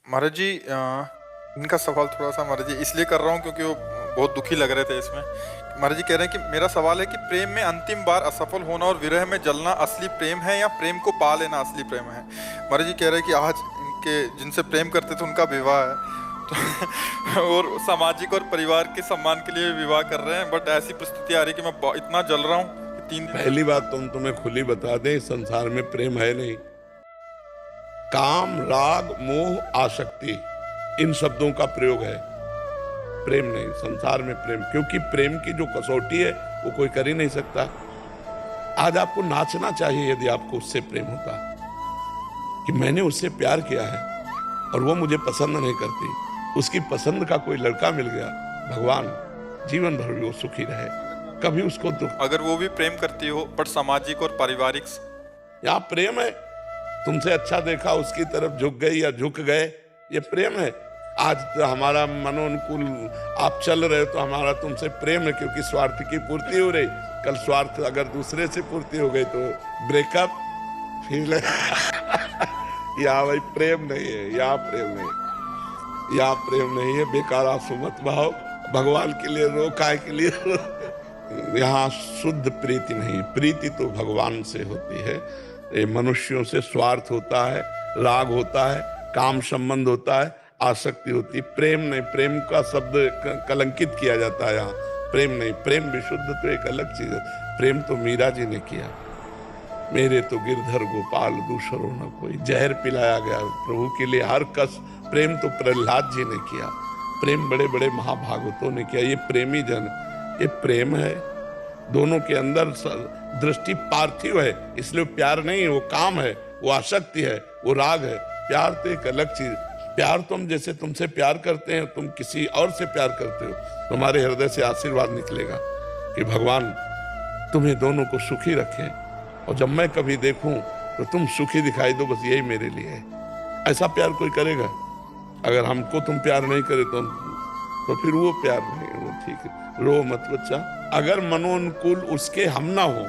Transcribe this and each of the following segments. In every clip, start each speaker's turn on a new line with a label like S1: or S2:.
S1: महाराज जी इनका सवाल थोड़ा सा महाराज जी इसलिए कर रहा हूँ क्योंकि वो बहुत दुखी लग रहे थे इसमें। महाराज जी कह रहे हैं कि मेरा सवाल है कि प्रेम में अंतिम बार असफल होना और विरह में जलना असली प्रेम है या प्रेम को पा लेना असली प्रेम है। महाराज जी कह रहे हैं कि आज इनके जिनसे प्रेम करते थे उनका विवाह है तो और सामाजिक और परिवार के सम्मान के लिए विवाह कर रहे हैं, बट ऐसी परिस्थिति आ रही है कि मैं इतना जल रहा हूँ कि 3 दिन
S2: पहली बात तुम्हें खुली बता दें, इस संसार में प्रेम है नहीं। काम, राग, मोह, आसक्ति, इन शब्दों का प्रयोग है, प्रेम नहीं। संसार में प्रेम, क्योंकि प्रेम की जो कसौटी है वो कोई कर ही नहीं सकता। आज आपको नाचना चाहिए यदि आपको उससे प्रेम होता कि मैंने उससे प्यार किया है और वो मुझे पसंद नहीं करती, उसकी पसंद का कोई लड़का मिल गया, भगवान जीवन भर भी वो सुखी रहे, कभी उसको दुख।
S1: अगर वो भी प्रेम करती हो बट सामाजिक और पारिवारिक
S2: यहाँ प्रेम है, तुमसे अच्छा देखा उसकी तरफ झुक गई या झुक गए, ये प्रेम है। आज तो हमारा मनोनुकूल आप चल रहे हो तो हमारा तुमसे प्रेम है, क्योंकि स्वार्थ की पूर्ति हो रही। कल स्वार्थ अगर दूसरे से पूर्ति हो गई तो ब्रेकअप, फील यहाँ भाई प्रेम नहीं है, यहाँ प्रेम नहीं, यहाँ प्रेम नहीं है। बेकार आंसू मत बहाओ, भगवान के लिए रो, काय के लिए रो। यहाँ शुद्ध प्रीति नहीं, प्रीति तो भगवान से होती है। ये मनुष्यों से स्वार्थ होता है, राग होता है, काम संबंध होता है, आसक्ति होती है। प्रेम नहीं, प्रेम का शब्द कलंकित किया जाता है यहाँ। प्रेम नहीं, प्रेम विशुद्ध तो एक अलग चीज है। प्रेम तो मीरा जी ने किया, मेरे तो गिरधर गोपाल दूसरों न कोई, जहर पिलाया गया प्रभु के लिए हर कस। प्रेम तो प्रहलाद जी ने किया, प्रेम बड़े बड़े महाभागवतों ने किया। ये प्रेमी जन, ये प्रेम है। दोनों के अंदर दृष्टि पार्थिव है, इसलिए प्यार नहीं है, वो काम है, वो आसक्ति है, वो राग है। प्यार तो एक अलग चीज। प्यार तुम जैसे तुमसे प्यार करते हैं, तुम किसी और से प्यार करते हो, तुम्हारे हृदय से आशीर्वाद निकलेगा कि भगवान तुम्हें दोनों को सुखी रखें, और जब मैं कभी देखूं तो तुम सुखी दिखाई दो, बस यही मेरे लिए है। ऐसा प्यार कोई करेगा? अगर हमको तुम प्यार नहीं करे तो फिर वो प्यार नहीं है, वो ठीक है। रो मत बच्चा, अगर मनोनुकूल उसके हम ना हो,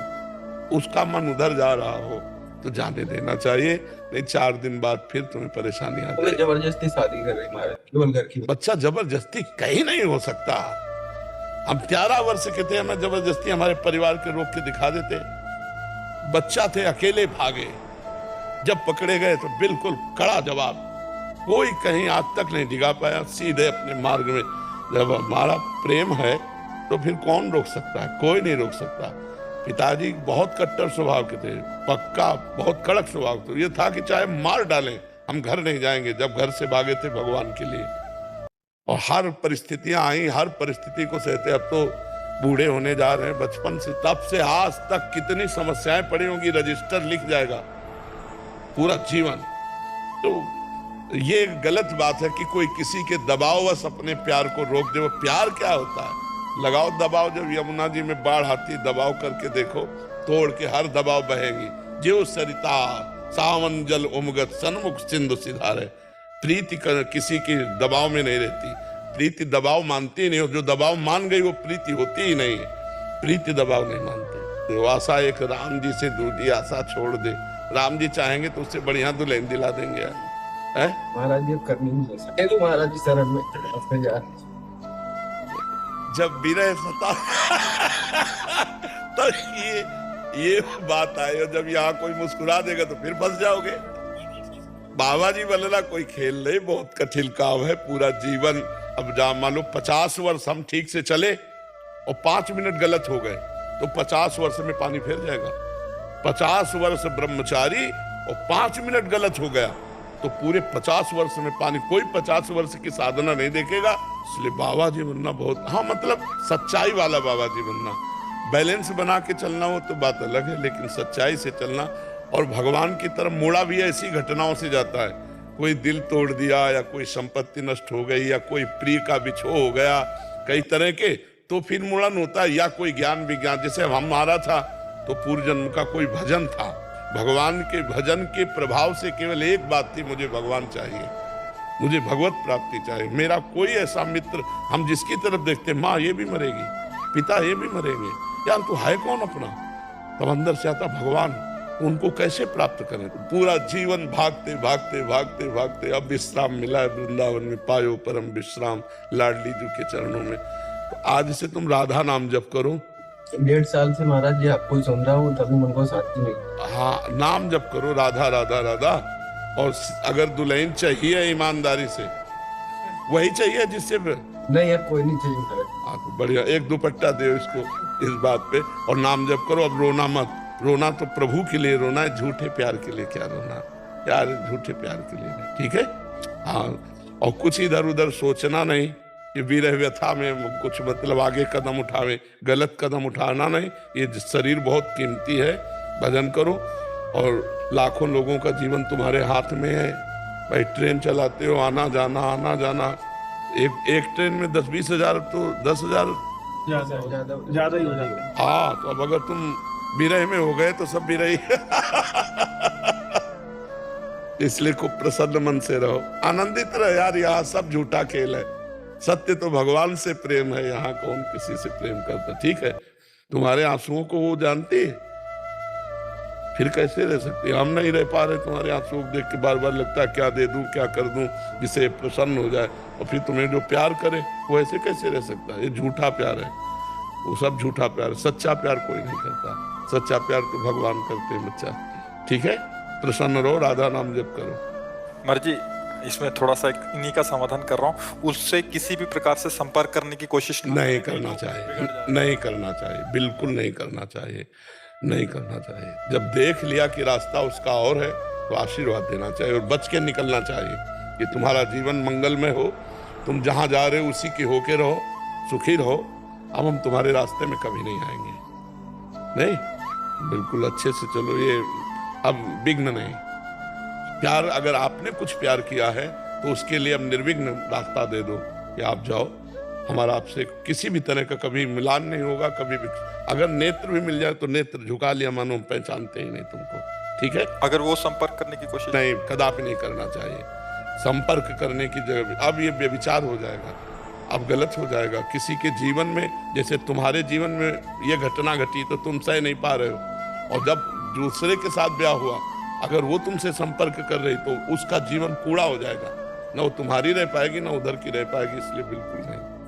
S2: उसका मन उधर जा रहा हो तो जाने देना चाहिए, नहीं 4 दिन बाद फिर तुम्हें परेशानी आ जाएगी।
S3: जबरदस्ती शादी कर रहे हैं घर की।
S2: बच्चा जबरदस्ती कहीं नहीं हो सकता। हम 13 वर्ष के थे, हमें जबरदस्ती हमारे परिवार के रोक के दिखा देते। बच्चा थे, अकेले भागे, जब पकड़े गए तो बिल्कुल कड़ा जवाब, कोई कहीं आज तक नहीं डिगा पाया, सीधे अपने मार्ग में। जब हमारा प्रेम है तो फिर कौन रोक सकता है? कोई नहीं रोक सकता। पिताजी बहुत कट्टर स्वभाव के थे, पक्का बहुत कड़क स्वभाव थे। ये था कि चाहे मार डालें हम घर नहीं जाएंगे, जब घर से भागे थे भगवान के लिए। और हर परिस्थितियां आई, हर परिस्थिति को सहते। अब तो बूढ़े होने जा रहे हैं, बचपन से तब से आज तक कितनी समस्याएं पड़ी होंगी, रजिस्टर लिख जाएगा पूरा जीवन। तो ये गलत बात है कि कोई किसी के दबाववश अपने प्यार को रोक दे। वो प्यार क्या होता है? लगाओ दबाव, जब यमुना जी में बाढ़ आती, दबाव करके देखो, तोड़ के हर दबाव बहेगी। जो सरिता सावन जल उमगत सन्मुख सिंधु सिधारे। प्रीति किसी की दबाव में नहीं रहती, प्रीति दबाव मानती नहीं, जो दबाव मान गई वो प्रीति होती ही नहीं। प्रीति दबाव नहीं मानती। तो आशा एक राम जी से दूसरी आशा छोड़ दे, राम जी चाहेंगे तो उससे बढ़िया दुल्हन दिला देंगे।
S3: महाराज जी करनी नहीं सकते तो महाराज जी शरण में अपने जा।
S2: जब विरह सता तो ये बात आए, जब यहाँ कोई मुस्कुरा देगा तो फिर फंस जाओगे। बाबा जी बनना कोई खेल नहीं, बहुत कठिन काम है पूरा जीवन। अब जा मान लो 50 वर्ष हम ठीक से चले और 5 मिनट गलत हो गए तो 50 वर्ष में पानी फिर जाएगा। 50 वर्ष ब्रह्मचारी और 5 मिनट गलत हो गया तो पूरे 50 वर्ष में पानी। कोई 50 वर्ष की साधना नहीं देखेगा। इसलिए बाबा जी बनना बहुत, हाँ मतलब सच्चाई वाला बाबा जी बनना। बैलेंस बना के चलना हो तो बात अलग है, लेकिन सच्चाई से चलना। और भगवान की तरफ मुड़ा भी ऐसी घटनाओं से जाता है, कोई दिल तोड़ दिया या कोई संपत्ति नष्ट हो गई या कोई प्रिय का बिछो हो गया, कई तरह के, तो फिर मुड़न होता है। या कोई ज्ञान विज्ञान, जैसे हमारा था तो पूर्व जन्म का कोई भजन था, भगवान के भजन के प्रभाव से केवल एक बात थी, मुझे भगवान चाहिए, मुझे भगवत प्राप्ति चाहिए। मेरा कोई ऐसा मित्र, हम जिसकी तरफ देखते माँ ये भी मरेगी, पिता ये भी मरेंगे, यार तू है कौन अपना? तब अंदर से आता भगवान, तो उनको कैसे प्राप्त करें? पूरा जीवन भागते भागते भागते भागते अब विश्राम मिला है वृंदावन में, पायो परम विश्राम लाडली जी के चरणों में। तो आज से तुम राधा नाम जप करो।
S3: 1.5 साल से महाराज जी आपको ही सुन रहा हूँ, तभी मन को शांति नहीं।
S2: हाँ, नाम जप करो राधा राधा राधा। और अगर दुल्हन चाहिए ईमानदारी से, वही चाहिए जिससे
S3: नहीं यार, कोई नहीं चाहिए महाराज।
S2: हाँ, तो बढ़िया, एक दुपट्टा दे इसको इस बात पे, और नाम जप करो। अब रोना मत, रोना तो प्रभु के लिए रोना है, झूठे प्यार के लिए क्या रोना यार, झूठे प्यार के लिए नहीं, ठीक है। हाँ, और कुछ इधर उधर सोचना नहीं कि विरह व्यथा में कुछ मतलब आगे कदम उठावे, गलत कदम उठाना नहीं। ये शरीर बहुत कीमती है, भजन करो। और लाखों लोगों का जीवन तुम्हारे हाथ में है भाई। ट्रेन चलाते हो, आना जाना, एक ट्रेन में 10-20 हजार, तो 10,000
S3: ज्यादा ही हो जाता है।
S2: हाँ, तो अब अगर तुम विरह में हो गए तो सब विरह ही इसलिए खूब प्रसन्न मन से रहो, आनंदित रहो यार। यहाँ सब झूठा खेल है, सत्य तो भगवान से प्रेम है। यहाँ कौन किसी से प्रेम करता, ठीक है। तुम्हारे आंसुओं को वो जानती है, फिर कैसे रह सकती? हम नहीं रह पा रहे तुम्हारे आंसुओं को देख के, बार बार लगता है क्या दे दूं, क्या कर दूं जिससे प्रसन्न हो जाए। और फिर तुम्हें जो प्यार करे वो ऐसे कैसे रह सकता है? ये झूठा प्यार है, वो सब झूठा प्यार। सच्चा प्यार कोई नहीं करता, सच्चा प्यार तो भगवान करते हैं बच्चा, ठीक है। प्रसन्न रहो, राधा नाम जप करो।
S1: मर्जी इसमें थोड़ा सा इन्हीं का समाधान कर रहा हूँ, उससे किसी भी प्रकार से संपर्क करने की कोशिश
S2: नहीं करना चाहिए, नहीं करना चाहिए, बिल्कुल नहीं करना चाहिए, नहीं करना चाहिए। जब देख लिया कि रास्ता उसका और है तो आशीर्वाद देना चाहिए और बच के निकलना चाहिए कि तुम्हारा जीवन मंगलमय हो, तुम जहां जा रहे हो उसी के होके रहो, सुखी रहो। अब हम तुम्हारे रास्ते में कभी नहीं आएंगे, नहीं, बिल्कुल अच्छे से चलो। ये अब विघ्न नहीं। प्यार, अगर आपने कुछ प्यार किया है तो उसके लिए अब निर्विघ्न रास्ता दे दो कि आप जाओ, हमारा आपसे किसी भी तरह का कभी मिलान नहीं होगा, कभी भी। अगर नेत्र भी मिल जाए तो नेत्र झुका लिया, मानो पहचानते ही नहीं तुमको, ठीक है।
S1: अगर वो संपर्क करने की कोशिश
S2: नहीं, कदापि नहीं करना चाहिए। संपर्क करने की जगह अब ये व्यभिचार हो जाएगा, अब गलत हो जाएगा किसी के जीवन में। जैसे तुम्हारे जीवन में ये घटना घटी तो तुम सह नहीं पा रहे हो, और जब दूसरे के साथ ब्याह हुआ, अगर वो तुमसे संपर्क कर रही तो उसका जीवन कूड़ा हो जाएगा, ना वो तुम्हारी रह पाएगी ना उधर की रह पाएगी। इसलिए बिल्कुल नहीं।